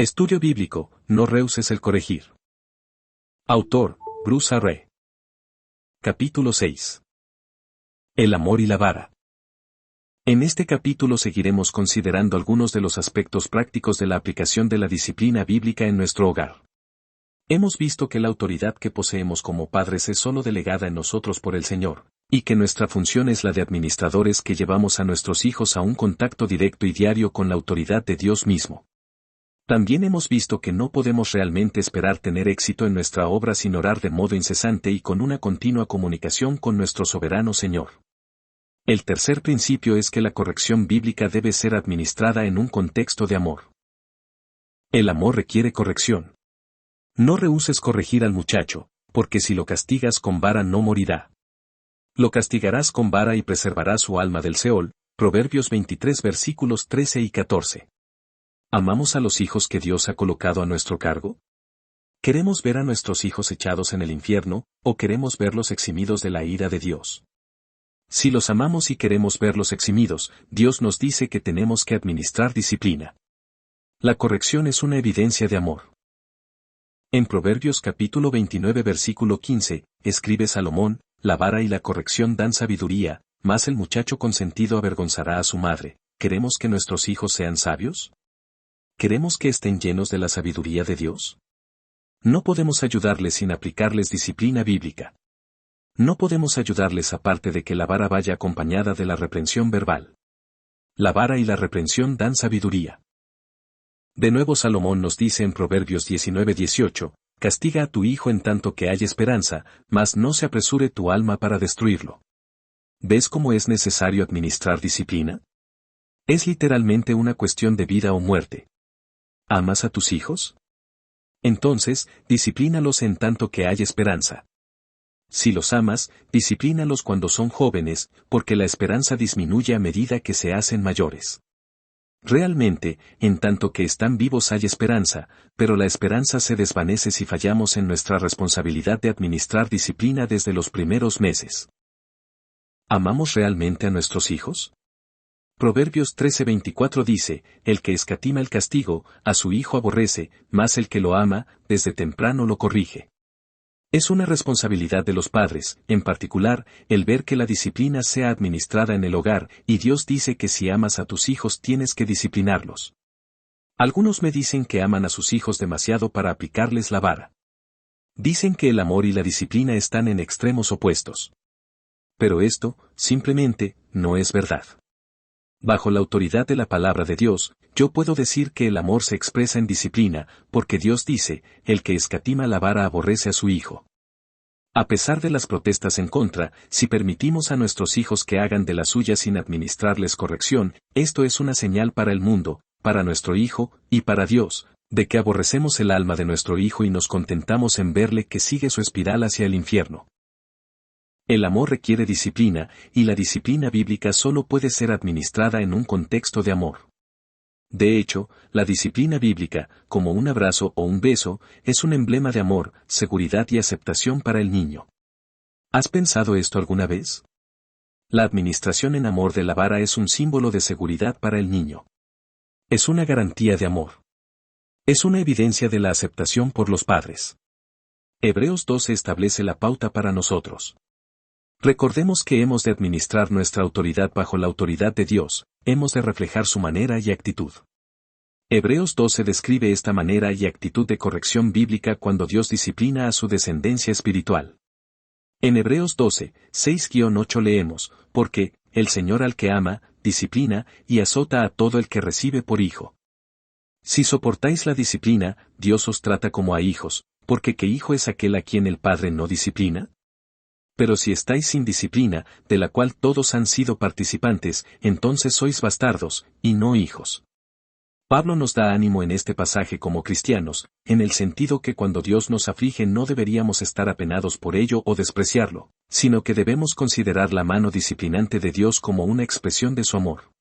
Estudio bíblico, no rehuses el corregir. Autor, Bruce R. Capítulo 6. El amor y la vara. En este capítulo seguiremos considerando algunos de los aspectos prácticos de la aplicación de la disciplina bíblica en nuestro hogar. Hemos visto que la autoridad que poseemos como padres es solo delegada en nosotros por el Señor, y que nuestra función es la de administradores que llevamos a nuestros hijos a un contacto directo y diario con la autoridad de Dios mismo. También hemos visto que no podemos realmente esperar tener éxito en nuestra obra sin orar de modo incesante y con una continua comunicación con nuestro soberano Señor. El tercer principio es que la corrección bíblica debe ser administrada en un contexto de amor. El amor requiere corrección. No rehuses corregir al muchacho, porque si lo castigas con vara no morirá. Lo castigarás con vara y preservarás su alma del Seol. Proverbios 23 versículos 13 y 14. ¿Amamos a los hijos que Dios ha colocado a nuestro cargo? ¿Queremos ver a nuestros hijos echados en el infierno, o queremos verlos eximidos de la ira de Dios? Si los amamos y queremos verlos eximidos, Dios nos dice que tenemos que administrar disciplina. La corrección es una evidencia de amor. En Proverbios capítulo 29 versículo 15, escribe Salomón, la vara y la corrección dan sabiduría, mas el muchacho consentido avergonzará a su madre. ¿Queremos que nuestros hijos sean sabios? ¿Queremos que estén llenos de la sabiduría de Dios? No podemos ayudarles sin aplicarles disciplina bíblica. No podemos ayudarles aparte de que la vara vaya acompañada de la reprensión verbal. La vara y la reprensión dan sabiduría. De nuevo Salomón nos dice en Proverbios 19:18, castiga a tu hijo en tanto que hay esperanza, mas no se apresure tu alma para destruirlo. ¿Ves cómo es necesario administrar disciplina? Es literalmente una cuestión de vida o muerte. ¿Amas a tus hijos? Entonces, disciplínalos en tanto que hay esperanza. Si los amas, disciplínalos cuando son jóvenes, porque la esperanza disminuye a medida que se hacen mayores. Realmente, en tanto que están vivos hay esperanza, pero la esperanza se desvanece si fallamos en nuestra responsabilidad de administrar disciplina desde los primeros meses. ¿Amamos realmente a nuestros hijos? Proverbios 13:24 dice, el que escatima el castigo, a su hijo aborrece, mas el que lo ama, desde temprano lo corrige. Es una responsabilidad de los padres, en particular, el ver que la disciplina sea administrada en el hogar, y Dios dice que si amas a tus hijos tienes que disciplinarlos. Algunos me dicen que aman a sus hijos demasiado para aplicarles la vara. Dicen que el amor y la disciplina están en extremos opuestos. Pero esto, simplemente, no es verdad. Bajo la autoridad de la palabra de Dios, yo puedo decir que el amor se expresa en disciplina, porque Dios dice, el que escatima la vara aborrece a su hijo. A pesar de las protestas en contra, si permitimos a nuestros hijos que hagan de la suya sin administrarles corrección, esto es una señal para el mundo, para nuestro hijo, y para Dios, de que aborrecemos el alma de nuestro hijo y nos contentamos en verle que sigue su espiral hacia el infierno. El amor requiere disciplina, y la disciplina bíblica solo puede ser administrada en un contexto de amor. De hecho, la disciplina bíblica, como un abrazo o un beso, es un emblema de amor, seguridad y aceptación para el niño. ¿Has pensado esto alguna vez? La administración en amor de la vara es un símbolo de seguridad para el niño. Es una garantía de amor. Es una evidencia de la aceptación por los padres. Hebreos 12 establece la pauta para nosotros. Recordemos que hemos de administrar nuestra autoridad bajo la autoridad de Dios, hemos de reflejar su manera y actitud. Hebreos 12 describe esta manera y actitud de corrección bíblica cuando Dios disciplina a su descendencia espiritual. En Hebreos 12, 6-8 leemos, porque, el Señor al que ama, disciplina, y azota a todo el que recibe por hijo. Si soportáis la disciplina, Dios os trata como a hijos, porque ¿qué hijo es aquel a quien el Padre no disciplina? Pero si estáis sin disciplina, de la cual todos han sido participantes, entonces sois bastardos, y no hijos. Pablo nos da ánimo en este pasaje como cristianos, en el sentido que cuando Dios nos aflige no deberíamos estar apenados por ello o despreciarlo, sino que debemos considerar la mano disciplinante de Dios como una expresión de su amor.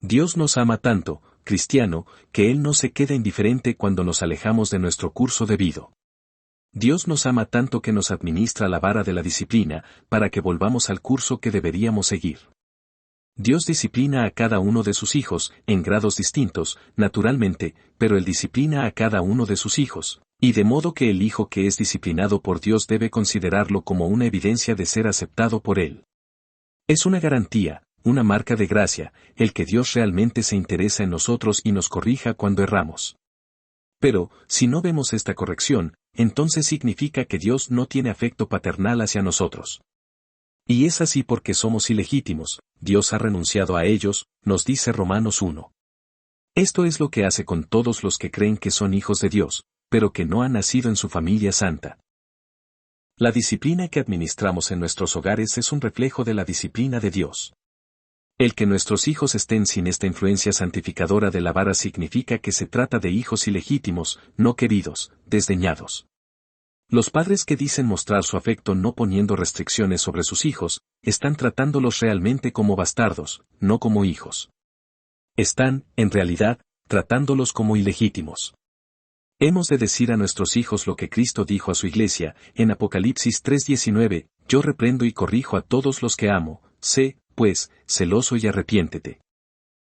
Dios nos ama tanto, cristiano, que Él no se queda indiferente cuando nos alejamos de nuestro curso debido. Dios nos ama tanto que nos administra la vara de la disciplina, para que volvamos al curso que deberíamos seguir. Dios disciplina a cada uno de sus hijos, en grados distintos, naturalmente, pero Él disciplina a cada uno de sus hijos, y de modo que el hijo que es disciplinado por Dios debe considerarlo como una evidencia de ser aceptado por Él. Es una garantía, una marca de gracia, el que Dios realmente se interesa en nosotros y nos corrija cuando erramos. Pero, si no vemos esta corrección, entonces significa que Dios no tiene afecto paternal hacia nosotros. Y es así porque somos ilegítimos, Dios ha renunciado a ellos, nos dice Romanos 1. Esto es lo que hace con todos los que creen que son hijos de Dios, pero que no han nacido en su familia santa. La disciplina que administramos en nuestros hogares es un reflejo de la disciplina de Dios. El que nuestros hijos estén sin esta influencia santificadora de la vara significa que se trata de hijos ilegítimos, no queridos, desdeñados. Los padres que dicen mostrar su afecto no poniendo restricciones sobre sus hijos, están tratándolos realmente como bastardos, no como hijos. Están, en realidad, tratándolos como ilegítimos. Hemos de decir a nuestros hijos lo que Cristo dijo a su iglesia, en Apocalipsis 3:19, yo reprendo y corrijo a todos los que amo, sé, pues, celoso y arrepiéntete.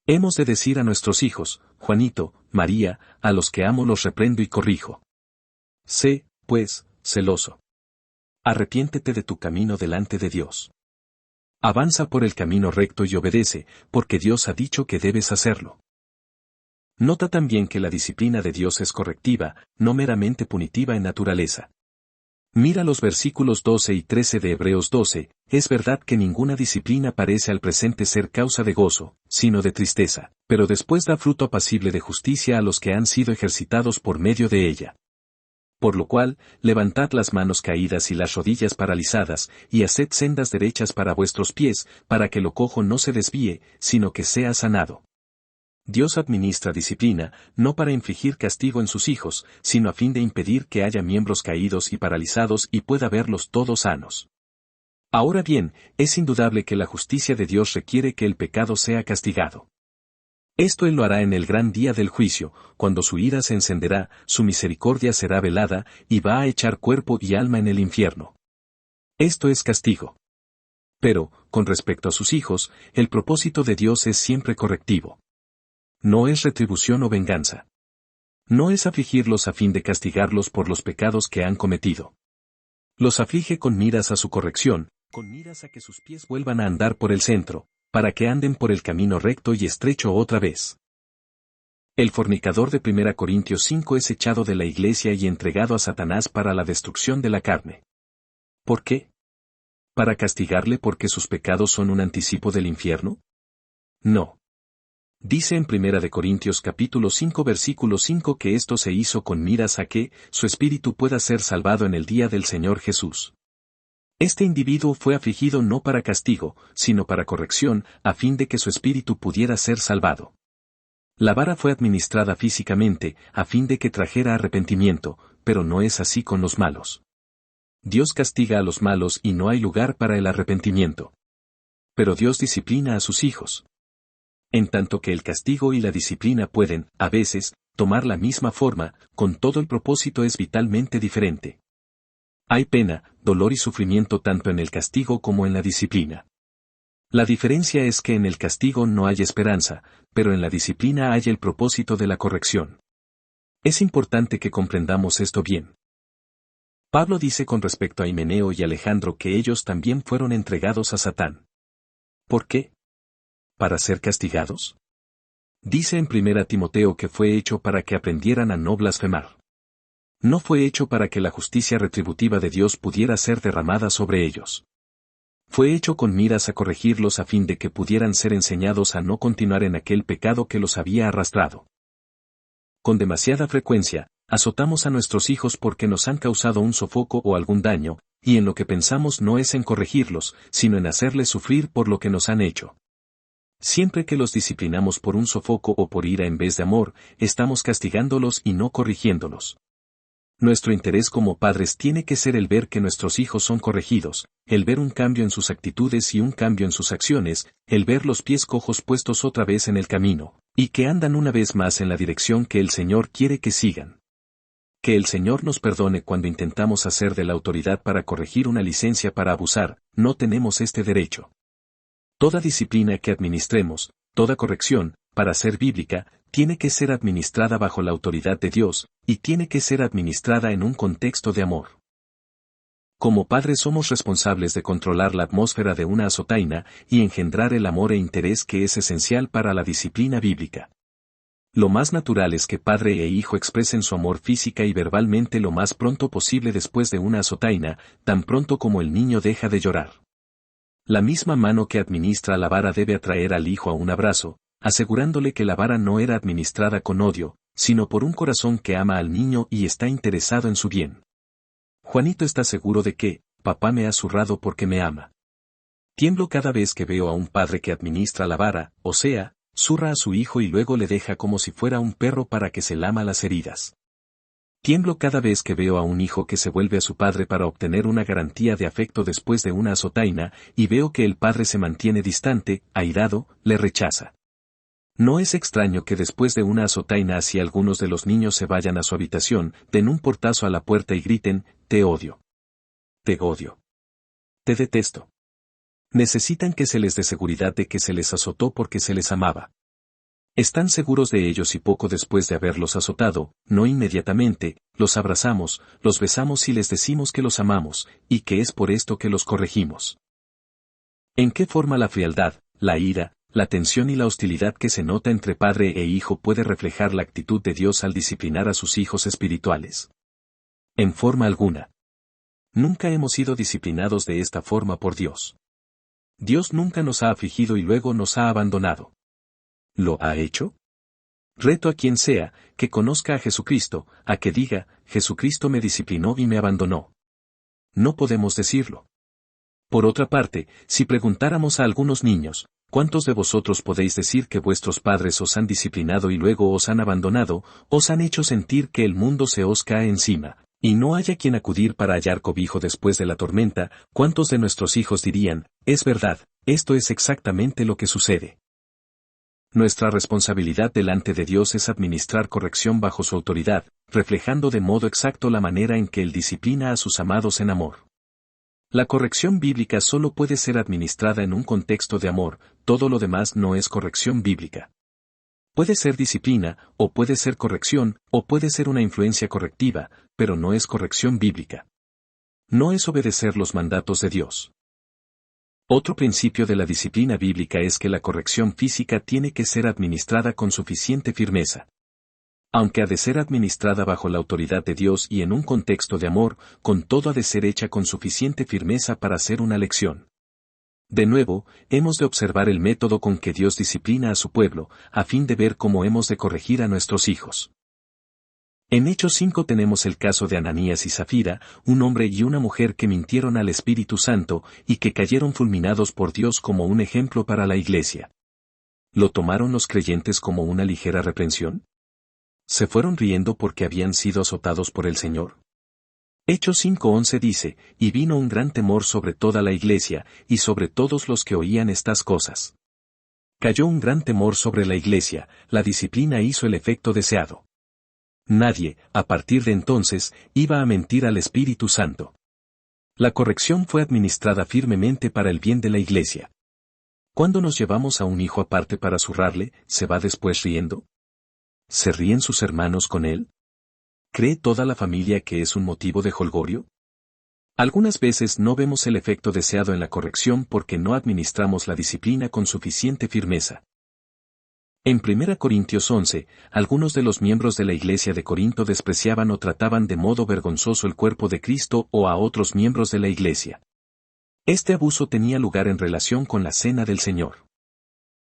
Hemos de decir a nuestros hijos, Juanito, María, a los que amo los reprendo y corrijo. Sé, pues, celoso. Arrepiéntete de tu camino delante de Dios. Avanza por el camino recto y obedece, porque Dios ha dicho que debes hacerlo. Nota también que la disciplina de Dios es correctiva, no meramente punitiva en naturaleza. Mira los versículos 12 y 13 de Hebreos 12, es verdad que ninguna disciplina parece al presente ser causa de gozo, sino de tristeza, pero después da fruto apacible de justicia a los que han sido ejercitados por medio de ella. Por lo cual, levantad las manos caídas y las rodillas paralizadas, y haced sendas derechas para vuestros pies, para que lo cojo no se desvíe, sino que sea sanado. Dios administra disciplina, no para infligir castigo en sus hijos, sino a fin de impedir que haya miembros caídos y paralizados y pueda verlos todos sanos. Ahora bien, es indudable que la justicia de Dios requiere que el pecado sea castigado. Esto Él lo hará en el gran día del juicio, cuando su ira se encenderá, su misericordia será velada, y va a echar cuerpo y alma en el infierno. Esto es castigo. Pero, con respecto a sus hijos, el propósito de Dios es siempre correctivo. No es retribución o venganza. No es afligirlos a fin de castigarlos por los pecados que han cometido. Los aflige con miras a su corrección, con miras a que sus pies vuelvan a andar por el centro, para que anden por el camino recto y estrecho otra vez. El fornicador de 1 Corintios 5 es echado de la iglesia y entregado a Satanás para la destrucción de la carne. ¿Por qué? ¿Para castigarle porque sus pecados son un anticipo del infierno? No. Dice en 1 Corintios capítulo 5 versículo 5 que esto se hizo con miras a que su espíritu pueda ser salvado en el día del Señor Jesús. Este individuo fue afligido no para castigo, sino para corrección, a fin de que su espíritu pudiera ser salvado. La vara fue administrada físicamente, a fin de que trajera arrepentimiento, pero no es así con los malos. Dios castiga a los malos y no hay lugar para el arrepentimiento. Pero Dios disciplina a sus hijos. En tanto que el castigo y la disciplina pueden, a veces, tomar la misma forma, con todo el propósito es vitalmente diferente. Hay pena, dolor y sufrimiento tanto en el castigo como en la disciplina. La diferencia es que en el castigo no hay esperanza, pero en la disciplina hay el propósito de la corrección. Es importante que comprendamos esto bien. Pablo dice con respecto a Himeneo y Alejandro que ellos también fueron entregados a Satán. ¿Por qué? ¿Para ser castigados? Dice en 1 Timoteo que fue hecho para que aprendieran a no blasfemar. No fue hecho para que la justicia retributiva de Dios pudiera ser derramada sobre ellos. Fue hecho con miras a corregirlos a fin de que pudieran ser enseñados a no continuar en aquel pecado que los había arrastrado. Con demasiada frecuencia, azotamos a nuestros hijos porque nos han causado un sofoco o algún daño, y en lo que pensamos no es en corregirlos, sino en hacerles sufrir por lo que nos han hecho. Siempre que los disciplinamos por un sofoco o por ira en vez de amor, estamos castigándolos y no corrigiéndolos. Nuestro interés como padres tiene que ser el ver que nuestros hijos son corregidos, el ver un cambio en sus actitudes y un cambio en sus acciones, el ver los pies cojos puestos otra vez en el camino, y que andan una vez más en la dirección que el Señor quiere que sigan. Que el Señor nos perdone cuando intentamos hacer de la autoridad para corregir una licencia para abusar, no tenemos este derecho. Toda disciplina que administremos, toda corrección, para ser bíblica, tiene que ser administrada bajo la autoridad de Dios, y tiene que ser administrada en un contexto de amor. Como padres somos responsables de controlar la atmósfera de una azotaina y engendrar el amor e interés que es esencial para la disciplina bíblica. Lo más natural es que padre e hijo expresen su amor física y verbalmente lo más pronto posible después de una azotaina, tan pronto como el niño deja de llorar. La misma mano que administra la vara debe atraer al hijo a un abrazo, asegurándole que la vara no era administrada con odio, sino por un corazón que ama al niño y está interesado en su bien. Juanito está seguro de que, papá me ha zurrado porque me ama. Tiemblo cada vez que veo a un padre que administra la vara, o sea, zurra a su hijo y luego le deja como si fuera un perro para que se lama las heridas. Tiemblo cada vez que veo a un hijo que se vuelve a su padre para obtener una garantía de afecto después de una azotaina, y veo que el padre se mantiene distante, airado, le rechaza. No es extraño que después de una azotaina así algunos de los niños se vayan a su habitación, den un portazo a la puerta y griten, te odio. Te odio. Te detesto. Necesitan que se les dé seguridad de que se les azotó porque se les amaba. Están seguros de ellos y poco después de haberlos azotado, no inmediatamente, los abrazamos, los besamos y les decimos que los amamos, y que es por esto que los corregimos. ¿En qué forma la frialdad, la ira, la tensión y la hostilidad que se nota entre padre e hijo puede reflejar la actitud de Dios al disciplinar a sus hijos espirituales? En forma alguna. Nunca hemos sido disciplinados de esta forma por Dios. Dios nunca nos ha afligido y luego nos ha abandonado. ¿Lo ha hecho? Reto a quien sea, que conozca a Jesucristo, a que diga, Jesucristo me disciplinó y me abandonó. No podemos decirlo. Por otra parte, si preguntáramos a algunos niños, ¿cuántos de vosotros podéis decir que vuestros padres os han disciplinado y luego os han abandonado, os han hecho sentir que el mundo se os cae encima, y no haya quien acudir para hallar cobijo después de la tormenta? ¿Cuántos de nuestros hijos dirían, es verdad, esto es exactamente lo que sucede? Nuestra responsabilidad delante de Dios es administrar corrección bajo su autoridad, reflejando de modo exacto la manera en que Él disciplina a sus amados en amor. La corrección bíblica solo puede ser administrada en un contexto de amor, todo lo demás no es corrección bíblica. Puede ser disciplina, o puede ser corrección, o puede ser una influencia correctiva, pero no es corrección bíblica. No es obedecer los mandatos de Dios. Otro principio de la disciplina bíblica es que la corrección física tiene que ser administrada con suficiente firmeza. Aunque ha de ser administrada bajo la autoridad de Dios y en un contexto de amor, con todo ha de ser hecha con suficiente firmeza para ser una lección. De nuevo, hemos de observar el método con que Dios disciplina a su pueblo, a fin de ver cómo hemos de corregir a nuestros hijos. En Hechos 5 tenemos el caso de Ananías y Zafira, un hombre y una mujer que mintieron al Espíritu Santo y que cayeron fulminados por Dios como un ejemplo para la iglesia. ¿Lo tomaron los creyentes como una ligera reprensión? ¿Se fueron riendo porque habían sido azotados por el Señor? Hechos 5:11 dice, y vino un gran temor sobre toda la iglesia, y sobre todos los que oían estas cosas. Cayó un gran temor sobre la iglesia, la disciplina hizo el efecto deseado. Nadie, a partir de entonces, iba a mentir al Espíritu Santo. La corrección fue administrada firmemente para el bien de la iglesia. Cuando nos llevamos a un hijo aparte para zurrarle, ¿se va después riendo? ¿Se ríen sus hermanos con él? ¿Cree toda la familia que es un motivo de jolgorio? Algunas veces no vemos el efecto deseado en la corrección porque no administramos la disciplina con suficiente firmeza. En 1 Corintios 11, algunos de los miembros de la iglesia de Corinto despreciaban o trataban de modo vergonzoso el cuerpo de Cristo o a otros miembros de la iglesia. Este abuso tenía lugar en relación con la cena del Señor.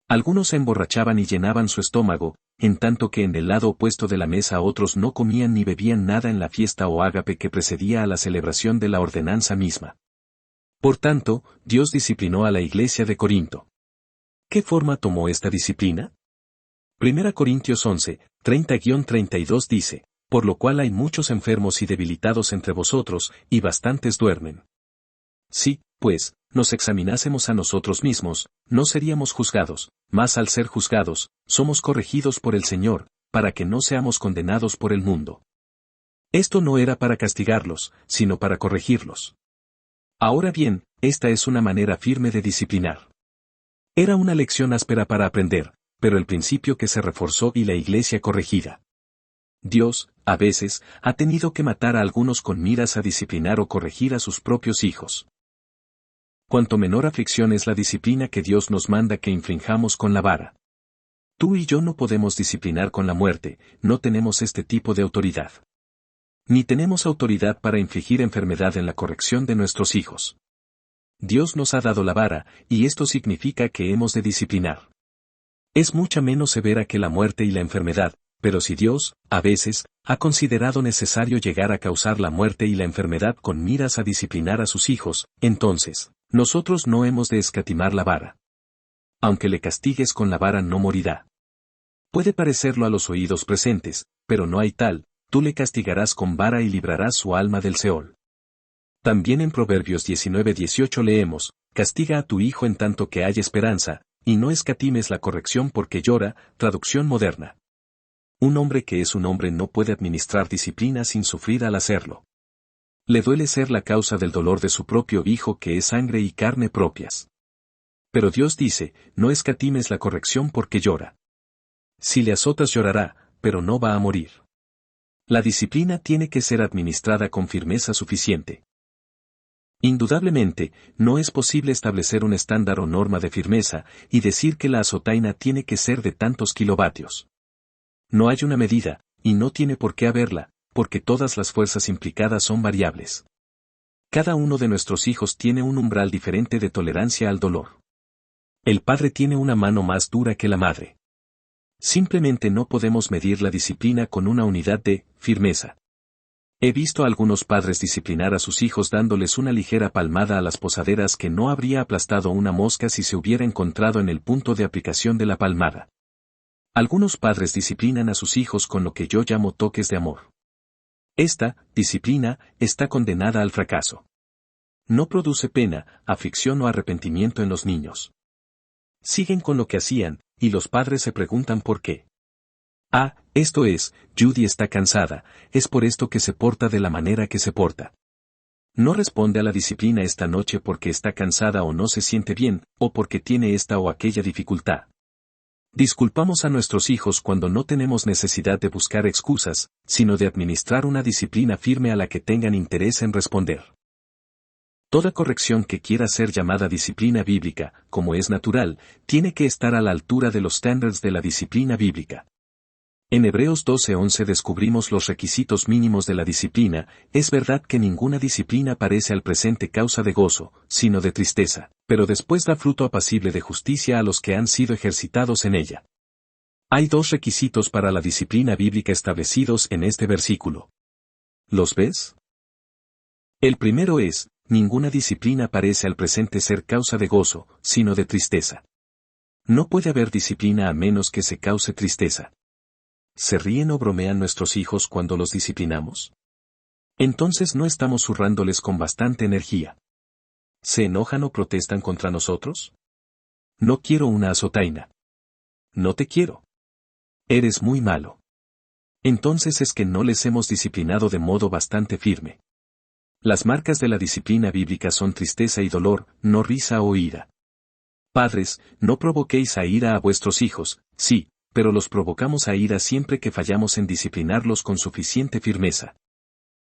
Algunos se emborrachaban y llenaban su estómago, en tanto que en el lado opuesto de la mesa otros no comían ni bebían nada en la fiesta o ágape que precedía a la celebración de la ordenanza misma. Por tanto, Dios disciplinó a la iglesia de Corinto. ¿Qué forma tomó esta disciplina? 1 Corintios 11, 30-32 dice, por lo cual hay muchos enfermos y debilitados entre vosotros, y bastantes duermen. Si, pues, nos examinásemos a nosotros mismos, no seríamos juzgados, mas al ser juzgados, somos corregidos por el Señor, para que no seamos condenados por el mundo. Esto no era para castigarlos, sino para corregirlos. Ahora bien, esta es una manera firme de disciplinar. Era una lección áspera para aprender, pero el principio que se reforzó y la iglesia corregida. Dios, a veces, ha tenido que matar a algunos con miras a disciplinar o corregir a sus propios hijos. Cuanto menor aflicción es la disciplina que Dios nos manda que infringamos con la vara. Tú y yo no podemos disciplinar con la muerte, no tenemos este tipo de autoridad. Ni tenemos autoridad para infligir enfermedad en la corrección de nuestros hijos. Dios nos ha dado la vara, y esto significa que hemos de disciplinar. Es mucha menos severa que la muerte y la enfermedad, pero si Dios, a veces, ha considerado necesario llegar a causar la muerte y la enfermedad con miras a disciplinar a sus hijos, entonces, nosotros no hemos de escatimar la vara. Aunque le castigues con la vara no morirá. Puede parecerlo a los oídos presentes, pero no hay tal, tú le castigarás con vara y librarás su alma del Seol. También en Proverbios 19:18 leemos, castiga a tu hijo en tanto que haya esperanza, y no escatimes la corrección porque llora, traducción moderna. Un hombre que es un hombre no puede administrar disciplina sin sufrir al hacerlo. Le duele ser la causa del dolor de su propio hijo que es sangre y carne propias. Pero Dios dice, no escatimes la corrección porque llora. Si le azotas llorará, pero no va a morir. La disciplina tiene que ser administrada con firmeza suficiente. Indudablemente, no es posible establecer un estándar o norma de firmeza y decir que la azotaina tiene que ser de tantos kilovatios. No hay una medida, y no tiene por qué haberla, porque todas las fuerzas implicadas son variables. Cada uno de nuestros hijos tiene un umbral diferente de tolerancia al dolor. El padre tiene una mano más dura que la madre. Simplemente no podemos medir la disciplina con una unidad de firmeza. He visto a algunos padres disciplinar a sus hijos dándoles una ligera palmada a las posaderas que no habría aplastado una mosca si se hubiera encontrado en el punto de aplicación de la palmada. Algunos padres disciplinan a sus hijos con lo que yo llamo toques de amor. Esta disciplina está condenada al fracaso. No produce pena, aflicción o arrepentimiento en los niños. Siguen con lo que hacían, y los padres se preguntan por qué. Esto es, Judy está cansada, es por esto que se porta de la manera que se porta. No responde a la disciplina esta noche porque está cansada o no se siente bien, o porque tiene esta o aquella dificultad. Disculpamos a nuestros hijos cuando no tenemos necesidad de buscar excusas, sino de administrar una disciplina firme a la que tengan interés en responder. Toda corrección que quiera ser llamada disciplina bíblica, como es natural, tiene que estar a la altura de los estándares de la disciplina bíblica. En Hebreos 12:11 descubrimos los requisitos mínimos de la disciplina. Es verdad que ninguna disciplina parece al presente causa de gozo, sino de tristeza, pero después da fruto apacible de justicia a los que han sido ejercitados en ella. Hay dos requisitos para la disciplina bíblica establecidos en este versículo. ¿Los ves? El primero es, ninguna disciplina parece al presente ser causa de gozo, sino de tristeza. No puede haber disciplina a menos que se cause tristeza. ¿Se ríen o bromean nuestros hijos cuando los disciplinamos? Entonces no estamos zurrándoles con bastante energía. ¿Se enojan o protestan contra nosotros? No quiero una azotaina. No te quiero. Eres muy malo. Entonces es que no les hemos disciplinado de modo bastante firme. Las marcas de la disciplina bíblica son tristeza y dolor, no risa o ira. Padres, no provoquéis a ira a vuestros hijos, sí, pero los provocamos a ira siempre que fallamos en disciplinarlos con suficiente firmeza.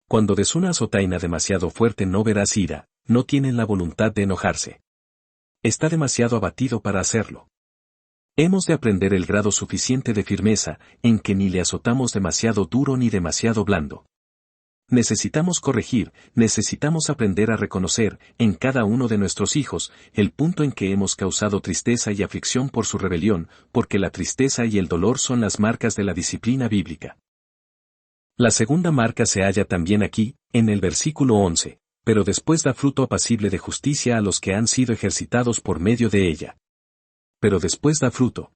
Cuando des una azotaina demasiado fuerte no verás ira, no tienen la voluntad de enojarse. Está demasiado abatido para hacerlo. Hemos de aprender el grado suficiente de firmeza, en que ni le azotamos demasiado duro ni demasiado blando. Necesitamos corregir, necesitamos aprender a reconocer, en cada uno de nuestros hijos, el punto en que hemos causado tristeza y aflicción por su rebelión, porque la tristeza y el dolor son las marcas de la disciplina bíblica. La segunda marca se halla también aquí, en el versículo 11, pero después da fruto apacible de justicia a los que han sido ejercitados por medio de ella. Pero después da fruto.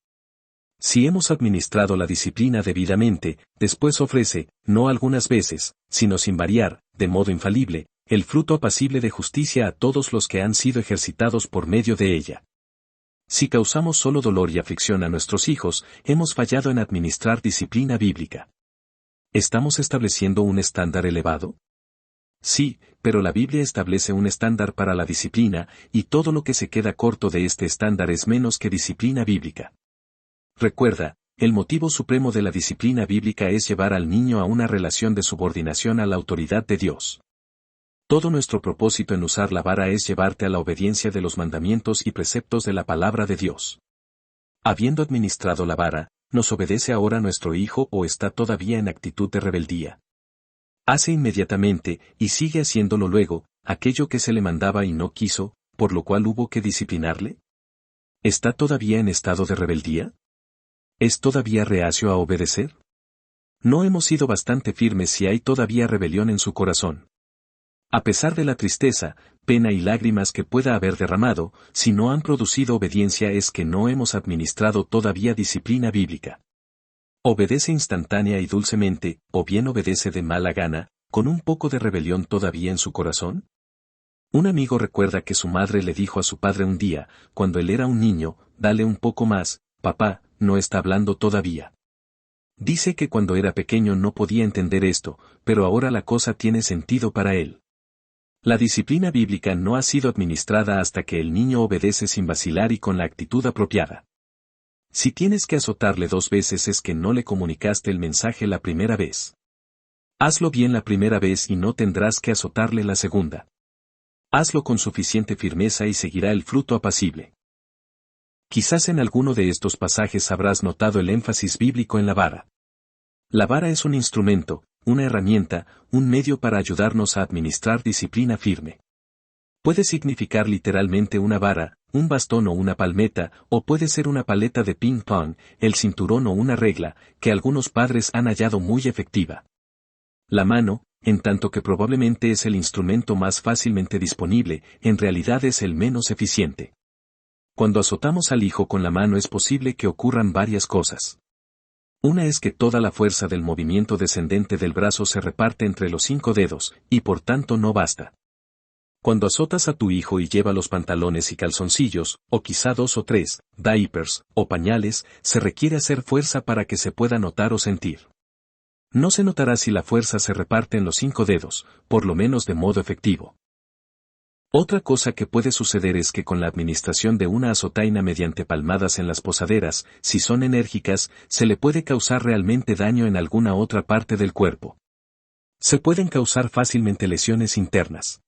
Si hemos administrado la disciplina debidamente, después ofrece, no algunas veces, sino sin variar, de modo infalible, el fruto apacible de justicia a todos los que han sido ejercitados por medio de ella. Si causamos solo dolor y aflicción a nuestros hijos, hemos fallado en administrar disciplina bíblica. ¿Estamos estableciendo un estándar elevado? Sí, pero la Biblia establece un estándar para la disciplina, y todo lo que se queda corto de este estándar es menos que disciplina bíblica. Recuerda, el motivo supremo de la disciplina bíblica es llevar al niño a una relación de subordinación a la autoridad de Dios. Todo nuestro propósito en usar la vara es llevarte a la obediencia de los mandamientos y preceptos de la palabra de Dios. Habiendo administrado la vara, ¿nos obedece ahora nuestro hijo o está todavía en actitud de rebeldía? Hace inmediatamente, y sigue haciéndolo luego, aquello que se le mandaba y no quiso, por lo cual hubo que disciplinarle. ¿Está todavía en estado de rebeldía? ¿Es todavía reacio a obedecer? No hemos sido bastante firmes si hay todavía rebelión en su corazón. A pesar de la tristeza, pena y lágrimas que pueda haber derramado, si no han producido obediencia es que no hemos administrado todavía disciplina bíblica. ¿Obedece instantánea y dulcemente, o bien obedece de mala gana, con un poco de rebelión todavía en su corazón? Un amigo recuerda que su madre le dijo a su padre un día, cuando él era un niño, dale un poco más, papá, no está hablando todavía. Dice que cuando era pequeño no podía entender esto, pero ahora la cosa tiene sentido para él. La disciplina bíblica no ha sido administrada hasta que el niño obedece sin vacilar y con la actitud apropiada. Si tienes que azotarle 2 veces es que no le comunicaste el mensaje la primera vez. Hazlo bien la primera vez y no tendrás que azotarle la segunda. Hazlo con suficiente firmeza y seguirá el fruto apacible. Quizás en alguno de estos pasajes habrás notado el énfasis bíblico en la vara. La vara es un instrumento, una herramienta, un medio para ayudarnos a administrar disciplina firme. Puede significar literalmente una vara, un bastón o una palmeta, o puede ser una paleta de ping-pong, el cinturón o una regla, que algunos padres han hallado muy efectiva. La mano, en tanto que probablemente es el instrumento más fácilmente disponible, en realidad es el menos eficiente. Cuando azotamos al hijo con la mano es posible que ocurran varias cosas. Una es que toda la fuerza del movimiento descendente del brazo se reparte entre los 5 dedos, y por tanto no basta. Cuando azotas a tu hijo y lleva los pantalones y calzoncillos, o quizá 2 o 3, diapers, o pañales, se requiere hacer fuerza para que se pueda notar o sentir. No se notará si la fuerza se reparte en los 5 dedos, por lo menos de modo efectivo. Otra cosa que puede suceder es que con la administración de una azotaina mediante palmadas en las posaderas, si son enérgicas, se le puede causar realmente daño en alguna otra parte del cuerpo. Se pueden causar fácilmente lesiones internas.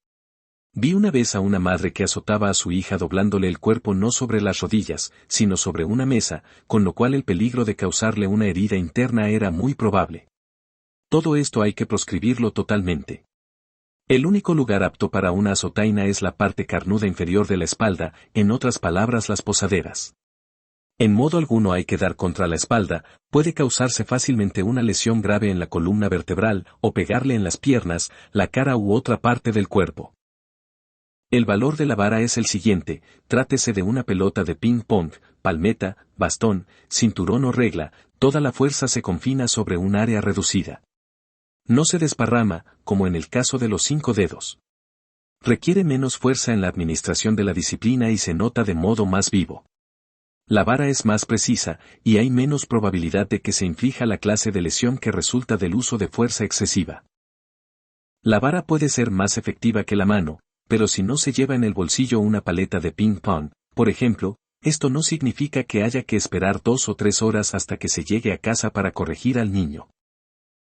Vi una vez a una madre que azotaba a su hija doblándole el cuerpo no sobre las rodillas, sino sobre una mesa, con lo cual el peligro de causarle una herida interna era muy probable. Todo esto hay que proscribirlo totalmente. El único lugar apto para una azotaina es la parte carnuda inferior de la espalda, en otras palabras las posaderas. En modo alguno hay que dar contra la espalda, puede causarse fácilmente una lesión grave en la columna vertebral, o pegarle en las piernas, la cara u otra parte del cuerpo. El valor de la vara es el siguiente, trátese de una pelota de ping-pong, palmeta, bastón, cinturón o regla, toda la fuerza se confina sobre un área reducida. No se desparrama, como en el caso de los 5 dedos. Requiere menos fuerza en la administración de la disciplina y se nota de modo más vivo. La vara es más precisa, y hay menos probabilidad de que se inflija la clase de lesión que resulta del uso de fuerza excesiva. La vara puede ser más efectiva que la mano, pero si no se lleva en el bolsillo una paleta de ping-pong, por ejemplo, esto no significa que haya que esperar 2 o 3 horas hasta que se llegue a casa para corregir al niño.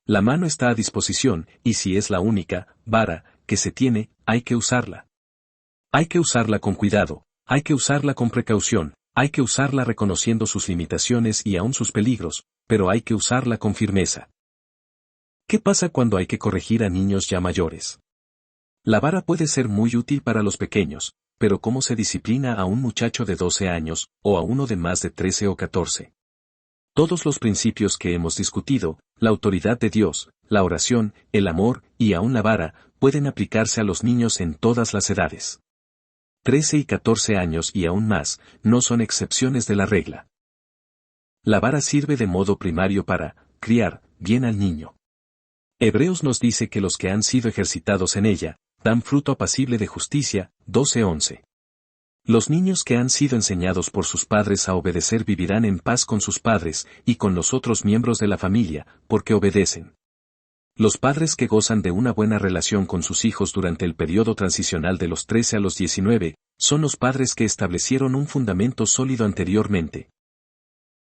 La mano está a disposición, y si es la única vara que se tiene, hay que usarla. Hay que usarla con cuidado, hay que usarla con precaución, hay que usarla reconociendo sus limitaciones y aún sus peligros, pero hay que usarla con firmeza. ¿Qué pasa cuando hay que corregir a niños ya mayores? La vara puede ser muy útil para los pequeños, pero ¿cómo se disciplina a un muchacho de 12 años, o a uno de más de 13 o 14? Todos los principios que hemos discutido, la autoridad de Dios, la oración, el amor, y aún la vara, pueden aplicarse a los niños en todas las edades. 13 y 14 años y aún más, no son excepciones de la regla. La vara sirve de modo primario para criar bien al niño. Hebreos nos dice que los que han sido ejercitados en ella, dan fruto apacible de justicia, 12:11. Los niños que han sido enseñados por sus padres a obedecer vivirán en paz con sus padres y con los otros miembros de la familia, porque obedecen. Los padres que gozan de una buena relación con sus hijos durante el periodo transicional de los 13 a los 19, son los padres que establecieron un fundamento sólido anteriormente.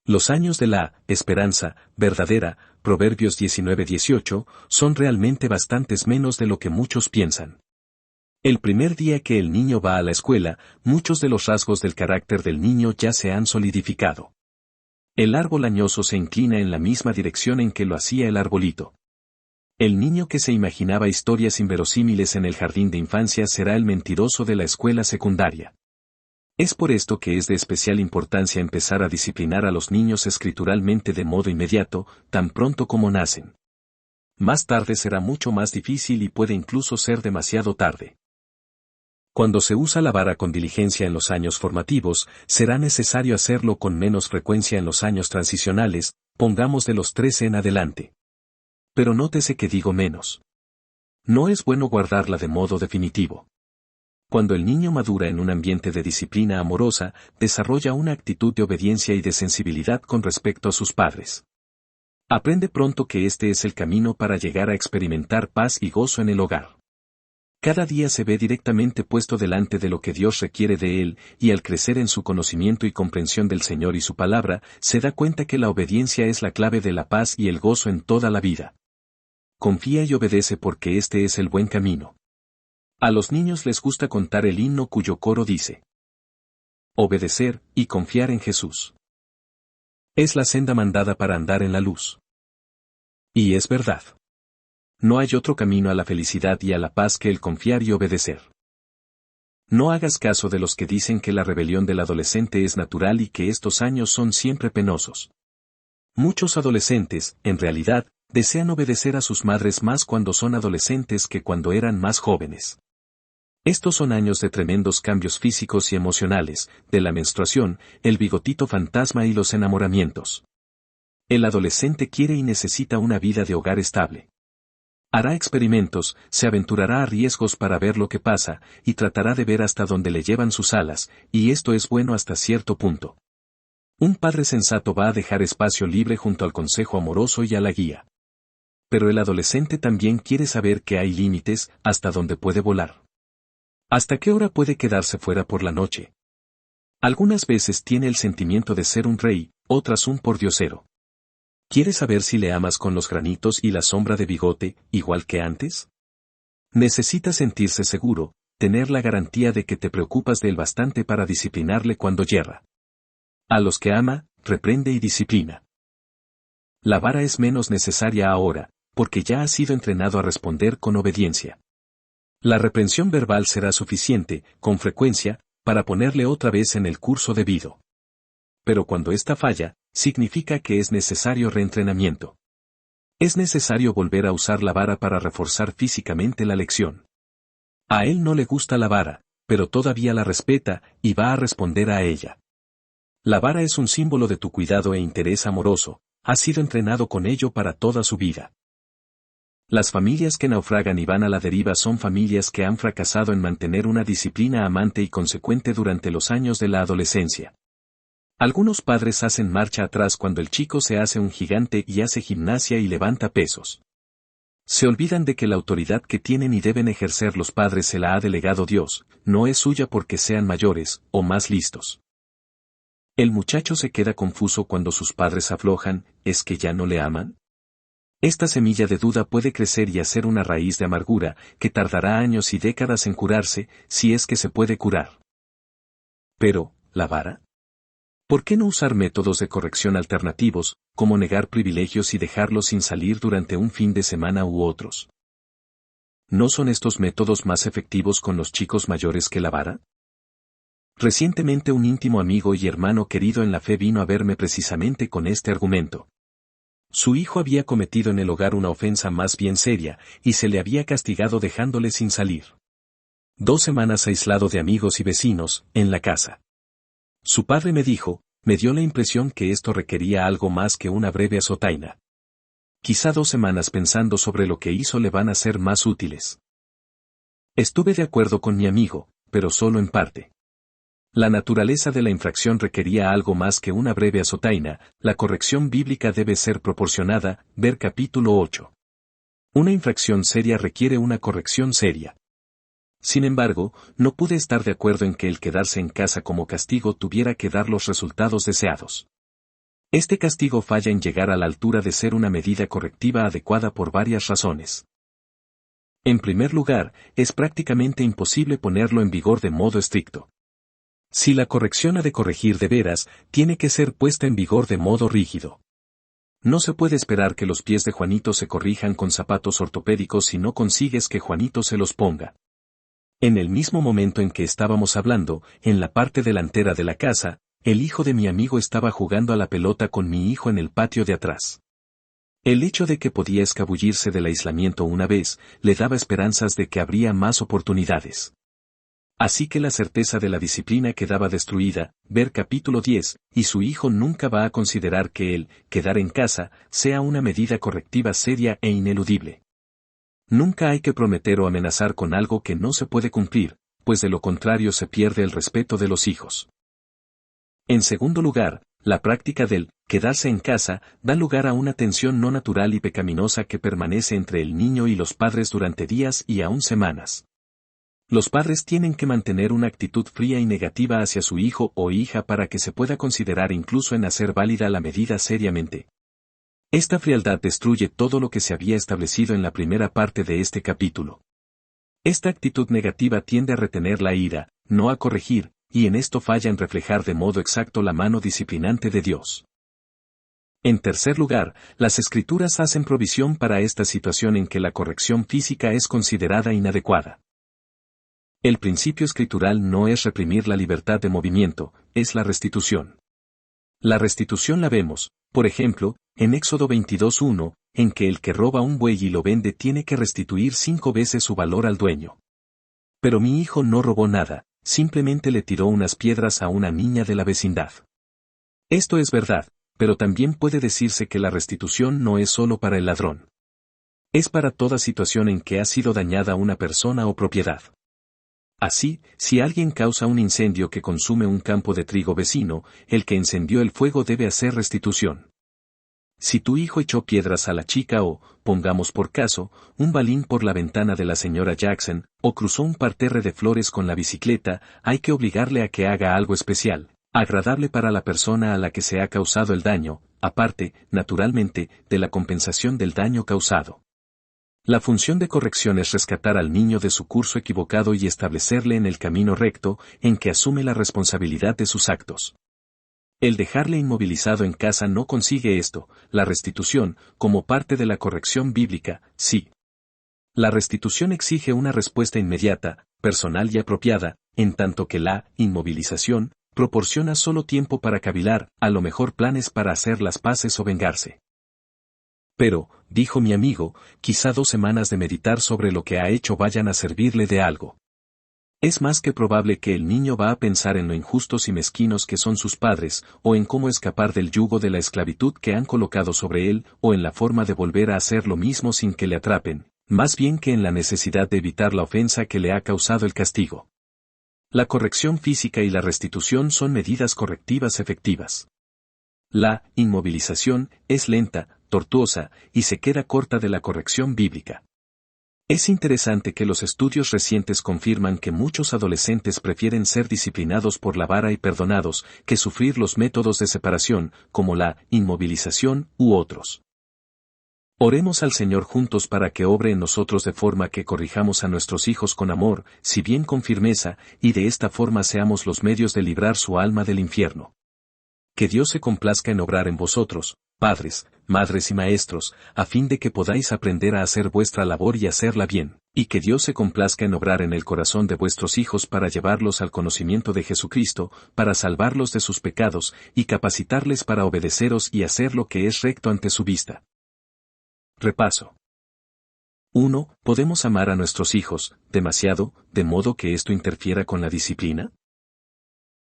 Los años de la esperanza verdadera, Proverbios 19-18, son realmente bastantes menos de lo que muchos piensan. El primer día que el niño va a la escuela, muchos de los rasgos del carácter del niño ya se han solidificado. El árbol añoso se inclina en la misma dirección en que lo hacía el arbolito. El niño que se imaginaba historias inverosímiles en el jardín de infancia será el mentiroso de la escuela secundaria. Es por esto que es de especial importancia empezar a disciplinar a los niños escrituralmente de modo inmediato, tan pronto como nacen. Más tarde será mucho más difícil y puede incluso ser demasiado tarde. Cuando se usa la vara con diligencia en los años formativos, será necesario hacerlo con menos frecuencia en los años transicionales, pongamos de los 13 en adelante. Pero nótese que digo menos. No es bueno guardarla de modo definitivo. Cuando el niño madura en un ambiente de disciplina amorosa, desarrolla una actitud de obediencia y de sensibilidad con respecto a sus padres. Aprende pronto que este es el camino para llegar a experimentar paz y gozo en el hogar. Cada día se ve directamente puesto delante de lo que Dios requiere de él, y al crecer en su conocimiento y comprensión del Señor y su palabra, se da cuenta que la obediencia es la clave de la paz y el gozo en toda la vida. Confía y obedece porque este es el buen camino. A los niños les gusta contar el himno cuyo coro dice: obedecer y confiar en Jesús. Es la senda mandada para andar en la luz. Y es verdad. No hay otro camino a la felicidad y a la paz que el confiar y obedecer. No hagas caso de los que dicen que la rebelión del adolescente es natural y que estos años son siempre penosos. Muchos adolescentes, en realidad, desean obedecer a sus madres más cuando son adolescentes que cuando eran más jóvenes. Estos son años de tremendos cambios físicos y emocionales, de la menstruación, el bigotito fantasma y los enamoramientos. El adolescente quiere y necesita una vida de hogar estable. Hará experimentos, se aventurará a riesgos para ver lo que pasa, y tratará de ver hasta dónde le llevan sus alas, y esto es bueno hasta cierto punto. Un padre sensato va a dejar espacio libre junto al consejo amoroso y a la guía. Pero el adolescente también quiere saber que hay límites, hasta dónde puede volar. ¿Hasta qué hora puede quedarse fuera por la noche? Algunas veces tiene el sentimiento de ser un rey, otras un pordiosero. ¿Quiere saber si le amas con los granitos y la sombra de bigote, igual que antes? Necesita sentirse seguro, tener la garantía de que te preocupas de él bastante para disciplinarle cuando yerra. A los que ama, reprende y disciplina. La vara es menos necesaria ahora, porque ya ha sido entrenado a responder con obediencia. La reprensión verbal será suficiente, con frecuencia, para ponerle otra vez en el curso debido. Pero cuando esta falla, significa que es necesario reentrenamiento. Es necesario volver a usar la vara para reforzar físicamente la lección. A él no le gusta la vara, pero todavía la respeta, y va a responder a ella. La vara es un símbolo de tu cuidado e interés amoroso, ha sido entrenado con ello para toda su vida. Las familias que naufragan y van a la deriva son familias que han fracasado en mantener una disciplina amante y consecuente durante los años de la adolescencia. Algunos padres hacen marcha atrás cuando el chico se hace un gigante y hace gimnasia y levanta pesos. Se olvidan de que la autoridad que tienen y deben ejercer los padres se la ha delegado Dios, no es suya porque sean mayores o más listos. El muchacho se queda confuso cuando sus padres aflojan, ¿es que ya no le aman? Esta semilla de duda puede crecer y hacer una raíz de amargura, que tardará años y décadas en curarse, si es que se puede curar. Pero, ¿la vara? ¿Por qué no usar métodos de corrección alternativos, como negar privilegios y dejarlos sin salir durante un fin de semana u otros? ¿No son estos métodos más efectivos con los chicos mayores que la vara? Recientemente un íntimo amigo y hermano querido en la fe vino a verme precisamente con este argumento. Su hijo había cometido en el hogar una ofensa más bien seria, y se le había castigado dejándole sin salir. 2 semanas aislado de amigos y vecinos, en la casa. Su padre me dijo, me dio la impresión que esto requería algo más que una breve azotaina. Quizá 2 semanas pensando sobre lo que hizo le van a ser más útiles. Estuve de acuerdo con mi amigo, pero solo en parte. La naturaleza de la infracción requería algo más que una breve azotaina, la corrección bíblica debe ser proporcionada, ver capítulo 8. Una infracción seria requiere una corrección seria. Sin embargo, no pude estar de acuerdo en que el quedarse en casa como castigo tuviera que dar los resultados deseados. Este castigo falla en llegar a la altura de ser una medida correctiva adecuada por varias razones. En primer lugar, es prácticamente imposible ponerlo en vigor de modo estricto. Si la corrección ha de corregir de veras, tiene que ser puesta en vigor de modo rígido. No se puede esperar que los pies de Juanito se corrijan con zapatos ortopédicos si no consigues que Juanito se los ponga. En el mismo momento en que estábamos hablando, en la parte delantera de la casa, el hijo de mi amigo estaba jugando a la pelota con mi hijo en el patio de atrás. El hecho de que podía escabullirse del aislamiento una vez, le daba esperanzas de que habría más oportunidades. Así que la certeza de la disciplina quedaba destruida, ver capítulo 10, y su hijo nunca va a considerar que el quedar en casa sea una medida correctiva seria e ineludible. Nunca hay que prometer o amenazar con algo que no se puede cumplir, pues de lo contrario se pierde el respeto de los hijos. En segundo lugar, la práctica del quedarse en casa da lugar a una tensión no natural y pecaminosa que permanece entre el niño y los padres durante días y aún semanas. Los padres tienen que mantener una actitud fría y negativa hacia su hijo o hija para que se pueda considerar incluso en hacer válida la medida seriamente. Esta frialdad destruye todo lo que se había establecido en la primera parte de este capítulo. Esta actitud negativa tiende a retener la ira, no a corregir, y en esto falla en reflejar de modo exacto la mano disciplinante de Dios. En tercer lugar, las Escrituras hacen provisión para esta situación en que la corrección física es considerada inadecuada. El principio escritural no es reprimir la libertad de movimiento, es la restitución. La restitución la vemos, por ejemplo, en Éxodo 22:1, en que el que roba un buey y lo vende tiene que restituir 5 veces su valor al dueño. Pero mi hijo no robó nada, simplemente le tiró unas piedras a una niña de la vecindad. Esto es verdad, pero también puede decirse que la restitución no es solo para el ladrón. Es para toda situación en que ha sido dañada una persona o propiedad. Así, si alguien causa un incendio que consume un campo de trigo vecino, el que encendió el fuego debe hacer restitución. Si tu hijo echó piedras a la chica o, pongamos por caso, un balín por la ventana de la señora Jackson, o cruzó un parterre de flores con la bicicleta, hay que obligarle a que haga algo especial, agradable para la persona a la que se ha causado el daño, aparte, naturalmente, de la compensación del daño causado. La función de corrección es rescatar al niño de su curso equivocado y establecerle en el camino recto, en que asume la responsabilidad de sus actos. El dejarle inmovilizado en casa no consigue esto, la restitución, como parte de la corrección bíblica, sí. La restitución exige una respuesta inmediata, personal y apropiada, en tanto que la inmovilización proporciona solo tiempo para cavilar, a lo mejor planes para hacer las paces o vengarse. Pero, dijo mi amigo, quizá 2 semanas de meditar sobre lo que ha hecho vayan a servirle de algo. Es más que probable que el niño va a pensar en lo injustos y mezquinos que son sus padres, o en cómo escapar del yugo de la esclavitud que han colocado sobre él, o en la forma de volver a hacer lo mismo sin que le atrapen, más bien que en la necesidad de evitar la ofensa que le ha causado el castigo. La corrección física y la restitución son medidas correctivas efectivas. La inmovilización es lenta, tortuosa, y se queda corta de la corrección bíblica. Es interesante que los estudios recientes confirman que muchos adolescentes prefieren ser disciplinados por la vara y perdonados que sufrir los métodos de separación, como la inmovilización u otros. Oremos al Señor juntos para que obre en nosotros de forma que corrijamos a nuestros hijos con amor, si bien con firmeza, y de esta forma seamos los medios de librar su alma del infierno. Que Dios se complazca en obrar en vosotros, padres, madres y maestros, a fin de que podáis aprender a hacer vuestra labor y hacerla bien, y que Dios se complazca en obrar en el corazón de vuestros hijos para llevarlos al conocimiento de Jesucristo, para salvarlos de sus pecados, y capacitarles para obedeceros y hacer lo que es recto ante su vista. Repaso. 1. ¿Podemos amar a nuestros hijos demasiado, de modo que esto interfiera con la disciplina?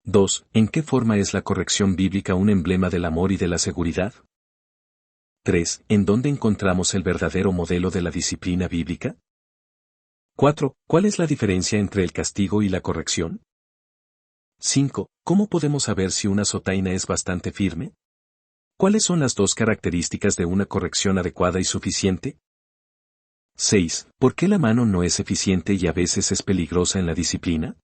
2. ¿En qué forma es la corrección bíblica un emblema del amor y de la seguridad? 3. ¿En dónde encontramos el verdadero modelo de la disciplina bíblica? 4. ¿Cuál es la diferencia entre el castigo y la corrección? 5. ¿Cómo podemos saber si una azotaina es bastante firme? ¿Cuáles son las 2 características de una corrección adecuada y suficiente? 6. ¿Por qué la mano no es eficiente y a veces es peligrosa en la disciplina?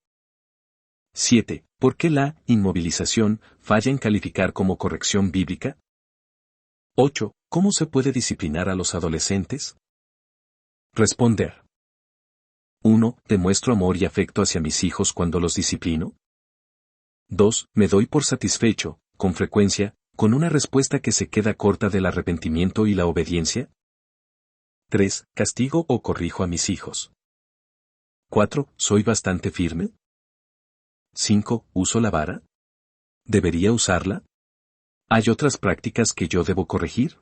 7. ¿Por qué la inmovilización falla en calificar como corrección bíblica? 8. ¿Cómo se puede disciplinar a los adolescentes? Responder. 1. ¿Demuestro amor y afecto hacia mis hijos cuando los disciplino? 2. ¿Me doy por satisfecho, con frecuencia, con una respuesta que se queda corta del arrepentimiento y la obediencia? 3. ¿Castigo o corrijo a mis hijos? 4. ¿Soy bastante firme? 5. ¿Uso la vara? ¿Debería usarla? ¿Hay otras prácticas que yo debo corregir?